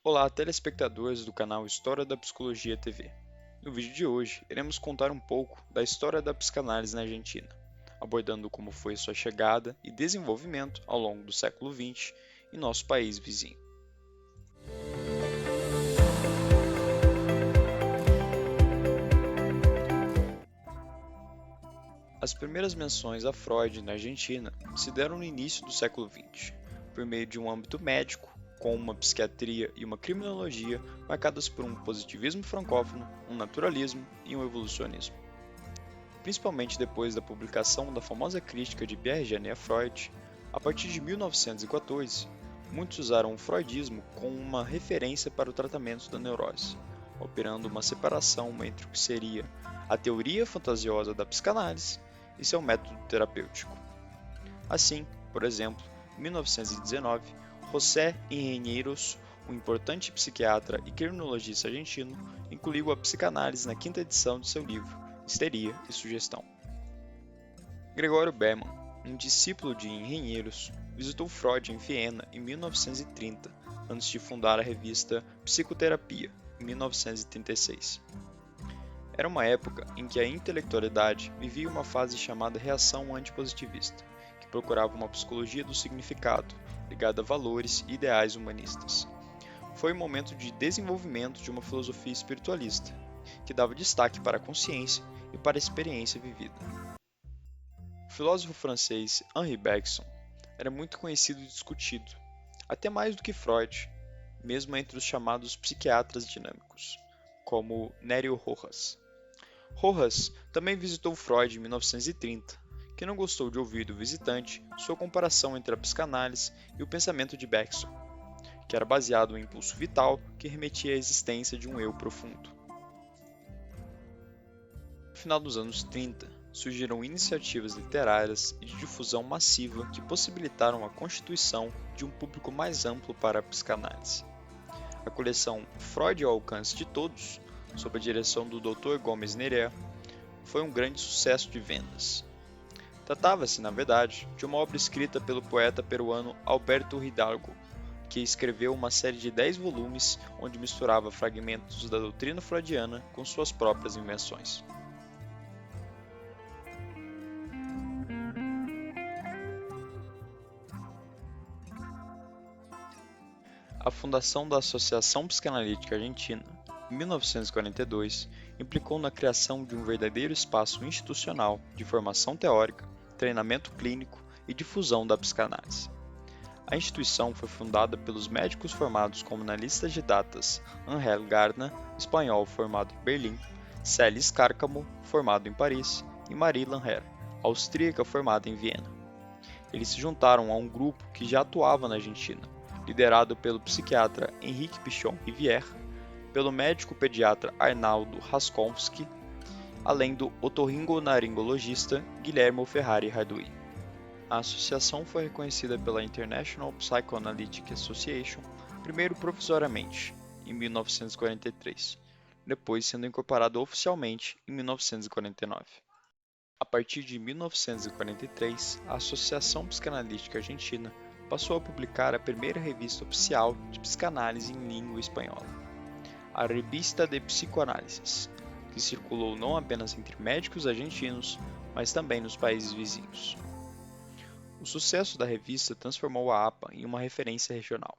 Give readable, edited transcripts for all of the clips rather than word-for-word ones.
Olá, telespectadores do canal História da Psicologia TV. No vídeo de hoje, iremos contar um pouco da história da psicanálise na Argentina, abordando como foi sua chegada e desenvolvimento ao longo do século XX em nosso país vizinho. As primeiras menções a Freud na Argentina se deram no início do século XX, por meio de um âmbito médico, com uma psiquiatria e uma criminologia marcadas por um positivismo francófono, um naturalismo e um evolucionismo. Principalmente depois da publicação da famosa crítica de Pierre Janet a Freud, a partir de 1914, muitos usaram o freudismo como uma referência para o tratamento da neurose, operando uma separação entre o que seria a teoria fantasiosa da psicanálise e seu método terapêutico. Assim, por exemplo, em 1919, José Ingenheiros, um importante psiquiatra e criminologista argentino, incluiu a psicanálise na quinta edição de seu livro Histeria e Sugestão. Gregório Berman, um discípulo de Ingenheiros, visitou Freud em Viena em 1930, antes de fundar a revista Psicoterapia, em 1936. Era uma época em que a intelectualidade vivia uma fase chamada reação antipositivista, que procurava uma psicologia do significado, ligada a valores e ideais humanistas. Foi um momento de desenvolvimento de uma filosofia espiritualista, que dava destaque para a consciência e para a experiência vivida. O filósofo francês Henri Bergson era muito conhecido e discutido, até mais do que Freud, mesmo entre os chamados psiquiatras dinâmicos, como Nerio Rojas. Rojas também visitou Freud em 1930, que não gostou de ouvir do visitante sua comparação entre a psicanálise e o pensamento de Bergson, que era baseado em um impulso vital que remetia à existência de um eu profundo. No final dos anos 30, surgiram iniciativas literárias e de difusão massiva que possibilitaram a constituição de um público mais amplo para a psicanálise. A coleção Freud ao Alcance de Todos, sob a direção do Dr. Gomes Nerea, foi um grande sucesso de vendas. Tratava-se, na verdade, de uma obra escrita pelo poeta peruano Alberto Hidalgo, que escreveu uma série de 10 volumes onde misturava fragmentos da doutrina freudiana com suas próprias invenções. A fundação da Associação Psicanalítica Argentina, em 1942, implicou na criação de um verdadeiro espaço institucional de formação teórica, treinamento clínico e difusão da psicanálise. A instituição foi fundada pelos médicos formados como analistas de datas Ángel Gardner, espanhol formado em Berlim, Celis Cárcamo, formado em Paris, e Marie Lanher, austríaca formada em Viena. Eles se juntaram a um grupo que já atuava na Argentina, liderado pelo psiquiatra Henrique Pichon Rivière, pelo médico pediatra Arnaldo Raskolski, além do otorrinolaringologista Guilherme Ferrari Radui. A associação foi reconhecida pela International Psychoanalytic Association, primeiro provisoriamente, em 1943, depois sendo incorporada oficialmente em 1949. A partir de 1943, a Associação Psicanalítica Argentina passou a publicar a primeira revista oficial de psicanálise em língua espanhola, a Revista de Psicoanálisis, que circulou não apenas entre médicos argentinos, mas também nos países vizinhos. O sucesso da revista transformou a APA em uma referência regional,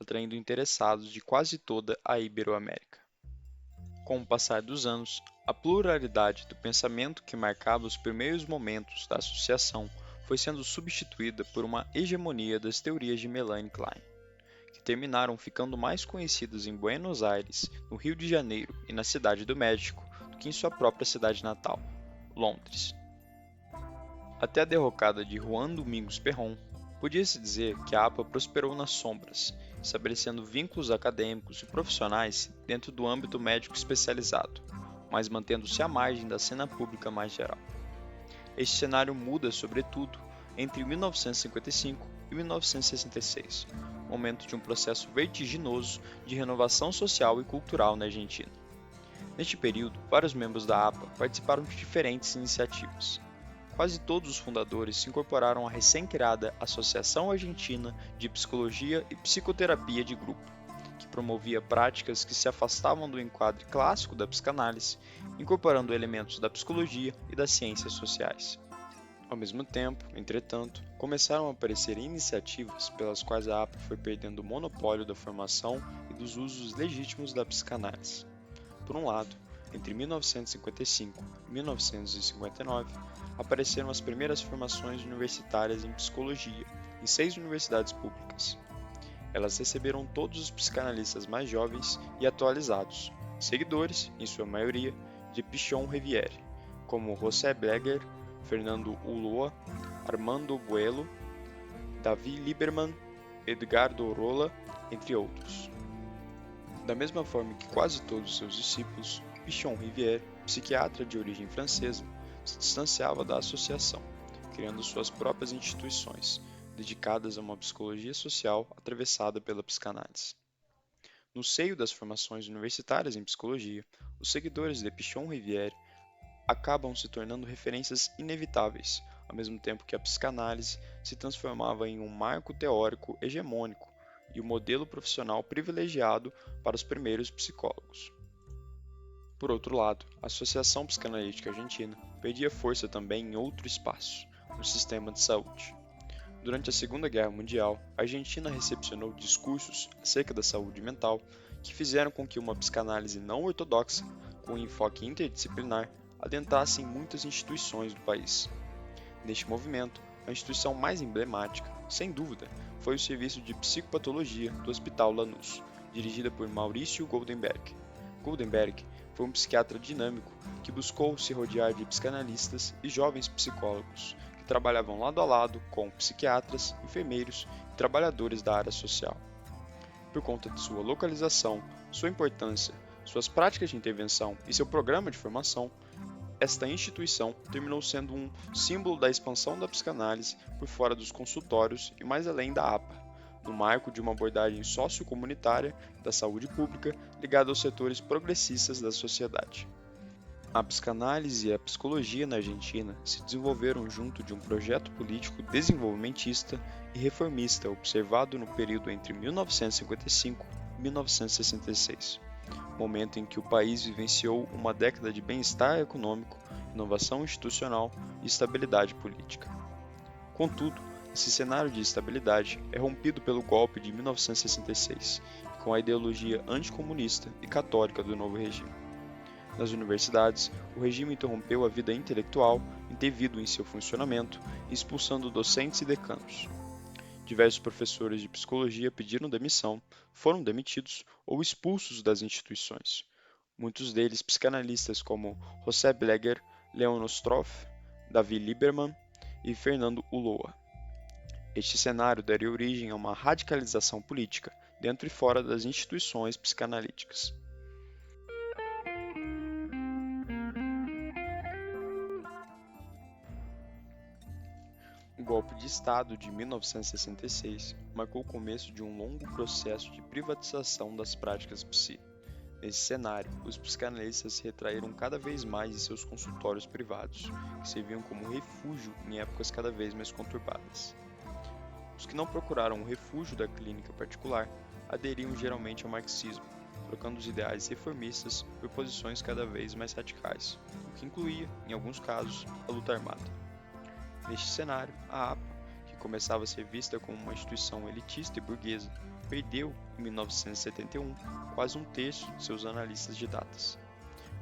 atraindo interessados de quase toda a Iberoamérica. Com o passar dos anos, a pluralidade do pensamento que marcava os primeiros momentos da associação foi sendo substituída por uma hegemonia das teorias de Melanie Klein, que terminaram ficando mais conhecidas em Buenos Aires, no Rio de Janeiro e na Cidade do México do que em sua própria cidade natal, Londres. Até a derrocada de Juan Domingos Perón, podia-se dizer que a APA prosperou nas sombras, estabelecendo vínculos acadêmicos e profissionais dentro do âmbito médico especializado, mas mantendo-se à margem da cena pública mais geral. Este cenário muda, sobretudo, entre 1955 e 1966, momento de um processo vertiginoso de renovação social e cultural na Argentina. Neste período, vários membros da APA participaram de diferentes iniciativas. Quase todos os fundadores se incorporaram à recém-criada Associação Argentina de Psicologia e Psicoterapia de Grupo, que promovia práticas que se afastavam do enquadre clássico da psicanálise, incorporando elementos da psicologia e das ciências sociais. Ao mesmo tempo, entretanto, começaram a aparecer iniciativas pelas quais a APA foi perdendo o monopólio da formação e dos usos legítimos da psicanálise. Por um lado, entre 1955 e 1959, apareceram as primeiras formações universitárias em psicologia em 6 universidades públicas. Elas receberam todos os psicanalistas mais jovens e atualizados, seguidores, em sua maioria, de Pichon Rivière, como José Bleger, Fernando Ulloa, Armando Boello, Davi Lieberman, Edgardo Rolla, entre outros. Da mesma forma que quase todos seus discípulos, Pichon Rivière, psiquiatra de origem francesa, se distanciava da associação, criando suas próprias instituições, dedicadas a uma psicologia social atravessada pela psicanálise. No seio das formações universitárias em psicologia, os seguidores de Pichon Rivière acabam se tornando referências inevitáveis, ao mesmo tempo que a psicanálise se transformava em um marco teórico hegemônico e o modelo profissional privilegiado para os primeiros psicólogos. Por outro lado, a Associação Psicanalítica Argentina perdia força também em outro espaço, no sistema de saúde. Durante a Segunda Guerra Mundial, a Argentina recepcionou discursos acerca da saúde mental que fizeram com que uma psicanálise não ortodoxa, com um enfoque interdisciplinar, adentrasse em muitas instituições do país. Neste movimento, a instituição mais emblemática, sem dúvida, foi o Serviço de Psicopatologia do Hospital Lanús, dirigida por Maurício Goldenberg. Goldenberg foi um psiquiatra dinâmico que buscou se rodear de psicanalistas e jovens psicólogos que trabalhavam lado a lado com psiquiatras, enfermeiros e trabalhadores da área social. Por conta de sua localização, sua importância, suas práticas de intervenção e seu programa de formação, esta instituição terminou sendo um símbolo da expansão da psicanálise por fora dos consultórios e mais além da APA, no marco de uma abordagem sociocomunitária da saúde pública ligada aos setores progressistas da sociedade. A psicanálise e a psicologia na Argentina se desenvolveram junto de um projeto político desenvolvimentista e reformista observado no período entre 1955 e 1966, momento em que o país vivenciou uma década de bem-estar econômico, inovação institucional e estabilidade política. Contudo, esse cenário de estabilidade é rompido pelo golpe de 1966, com a ideologia anticomunista e católica do novo regime. Nas universidades, o regime interrompeu a vida intelectual indevido em seu funcionamento, expulsando docentes e decanos. Diversos professores de psicologia pediram demissão, foram demitidos ou expulsos das instituições. Muitos deles psicanalistas como José Bleger, Leon Ostroff, Davi Lieberman e Fernando Ulloa. Este cenário daria origem a uma radicalização política dentro e fora das instituições psicanalíticas. O golpe de Estado de 1966 marcou o começo de um longo processo de privatização das práticas psi. Nesse cenário, os psicanalistas se retraíram cada vez mais de seus consultórios privados, que serviam como refúgio em épocas cada vez mais conturbadas. Os que não procuraram o refúgio da clínica particular aderiam geralmente ao marxismo, trocando os ideais reformistas por posições cada vez mais radicais, o que incluía, em alguns casos, a luta armada. Neste cenário, a APA, que começava a ser vista como uma instituição elitista e burguesa, perdeu, em 1971, quase um terço de seus analistas de datas,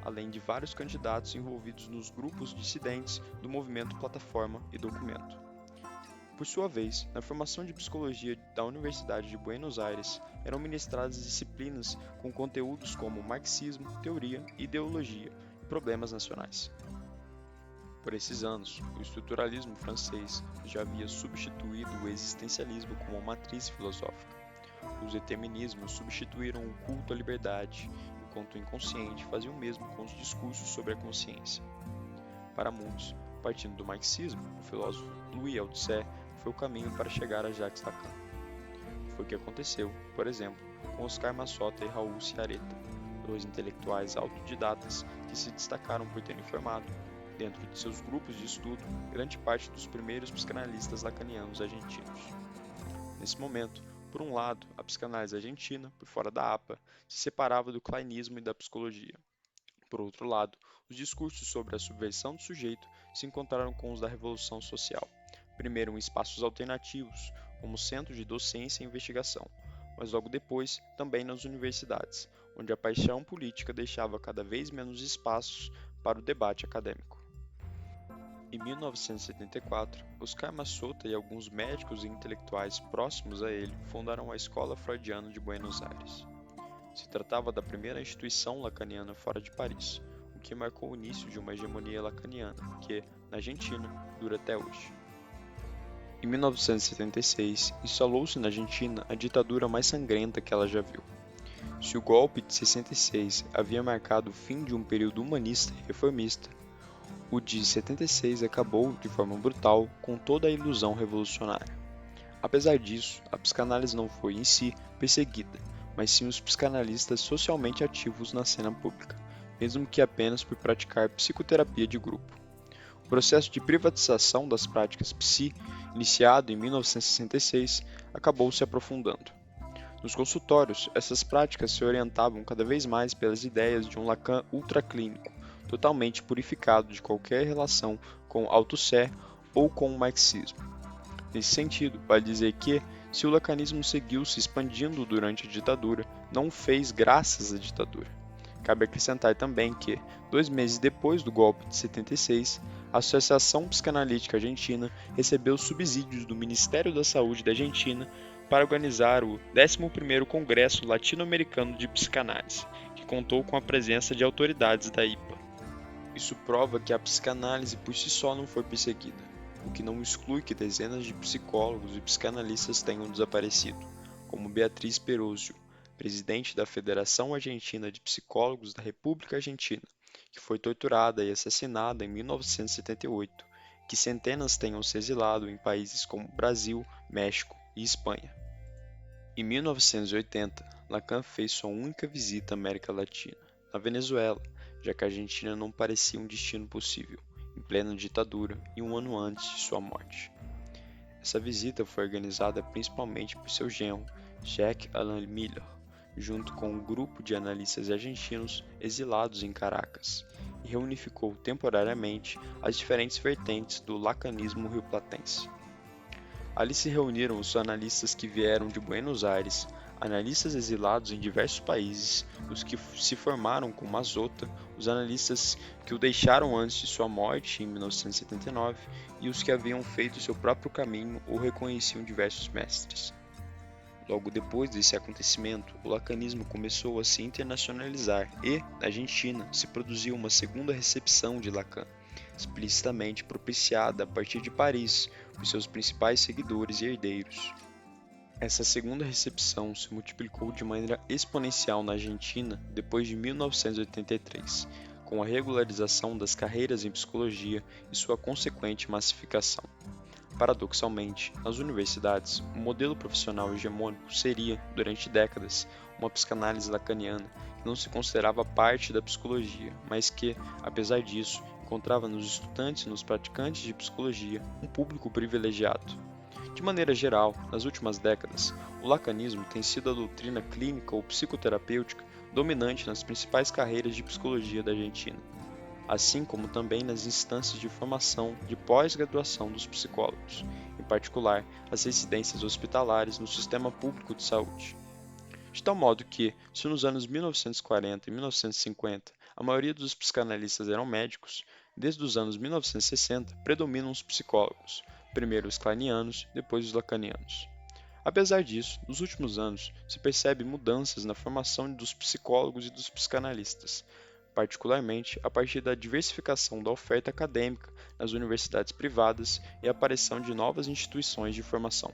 além de vários candidatos envolvidos nos grupos dissidentes do movimento Plataforma e Documento. Por sua vez, na formação de psicologia da Universidade de Buenos Aires, eram ministradas disciplinas com conteúdos como marxismo, teoria, ideologia e problemas nacionais. Por esses anos, o estruturalismo francês já havia substituído o existencialismo como matriz filosófica. Os determinismos substituíram o culto à liberdade, enquanto o inconsciente fazia o mesmo com os discursos sobre a consciência. Para muitos, partindo do marxismo, o filósofo Louis Althusser foi o caminho para chegar a Jacques Lacan. Foi o que aconteceu, por exemplo, com Oscar Massota e Raul Ciareta, dois intelectuais autodidatas que se destacaram por terem formado, dentro de seus grupos de estudo, grande parte dos primeiros psicanalistas lacanianos argentinos. Nesse momento, Por um lado, a psicanálise argentina, por fora da APA, se separava do klainismo e da psicologia. Por outro lado, os discursos sobre a subversão do sujeito se encontraram com os da Revolução Social, primeiro em espaços alternativos, como centros de docência e investigação, mas logo depois também nas universidades, onde a paixão política deixava cada vez menos espaços para o debate acadêmico. Em 1974, Oscar Massota e alguns médicos e intelectuais próximos a ele fundaram a Escola Freudiana de Buenos Aires. Se tratava da primeira instituição lacaniana fora de Paris, o que marcou o início de uma hegemonia lacaniana que, na Argentina, dura até hoje. Em 1976, instalou-se na Argentina a ditadura mais sangrenta que ela já viu. Se o golpe de 66 havia marcado o fim de um período humanista e reformista, o de 76 acabou, de forma brutal, com toda a ilusão revolucionária. Apesar disso, a psicanálise não foi, em si, perseguida, mas sim os psicanalistas socialmente ativos na cena pública, mesmo que apenas por praticar psicoterapia de grupo. O processo de privatização das práticas psi, iniciado em 1966, acabou se aprofundando. Nos consultórios, essas práticas se orientavam cada vez mais pelas ideias de um Lacan ultraclínico, totalmente purificado de qualquer relação com Althusser ou com o marxismo. Nesse sentido, vale dizer que, se o lacanismo seguiu se expandindo durante a ditadura, não o fez graças à ditadura. Cabe acrescentar também que, 2 meses depois do golpe de 76, a Associação Psicanalítica Argentina recebeu subsídios do Ministério da Saúde da Argentina para organizar o 11º Congresso Latino-Americano de Psicanálise, que contou com a presença de autoridades da IPA. Isso prova que a psicanálise por si só não foi perseguida, o que não exclui que dezenas de psicólogos e psicanalistas tenham desaparecido, como Beatriz Peruzzo, presidente da Federação Argentina de Psicólogos da República Argentina, que foi torturada e assassinada em 1978, que centenas tenham se exilado em países como Brasil, México e Espanha. Em 1980, Lacan fez sua única visita à América Latina, na Venezuela, já que a Argentina não parecia um destino possível, em plena ditadura e um ano antes de sua morte. Essa visita foi organizada principalmente por seu genro, Jacques Alain Miller, junto com um grupo de analistas argentinos exilados em Caracas, e reunificou temporariamente as diferentes vertentes do lacanismo rioplatense. Ali se reuniram os analistas que vieram de Buenos Aires, analistas exilados em diversos países, os que se formaram com Massota, os analistas que o deixaram antes de sua morte em 1979 e os que haviam feito seu próprio caminho ou reconheciam diversos mestres. Logo depois desse acontecimento, o lacanismo começou a se internacionalizar e, na Argentina, se produziu uma segunda recepção de Lacan, explicitamente propiciada a partir de Paris por seus principais seguidores e herdeiros. Essa segunda recepção se multiplicou de maneira exponencial na Argentina depois de 1983, com a regularização das carreiras em psicologia e sua consequente massificação. Paradoxalmente, nas universidades, o modelo profissional hegemônico seria, durante décadas, uma psicanálise lacaniana que não se considerava parte da psicologia, mas que, apesar disso, encontrava nos estudantes e nos praticantes de psicologia um público privilegiado. De maneira geral, nas últimas décadas, o lacanismo tem sido a doutrina clínica ou psicoterapêutica dominante nas principais carreiras de psicologia da Argentina, assim como também nas instâncias de formação de pós-graduação dos psicólogos, em particular as residências hospitalares no sistema público de saúde. De tal modo que, se nos anos 1940 e 1950 a maioria dos psicanalistas eram médicos, desde os anos 1960 predominam os psicólogos, primeiro os kleinianos, depois os lacanianos. Apesar disso, nos últimos anos se percebe mudanças na formação dos psicólogos e dos psicanalistas, particularmente a partir da diversificação da oferta acadêmica nas universidades privadas e a aparição de novas instituições de formação.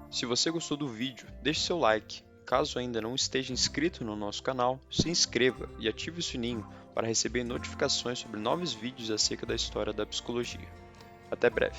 Se você gostou do vídeo, deixe seu like. Caso ainda não esteja inscrito no nosso canal, se inscreva e ative o sininho para receber notificações sobre novos vídeos acerca da história da psicologia. Até breve!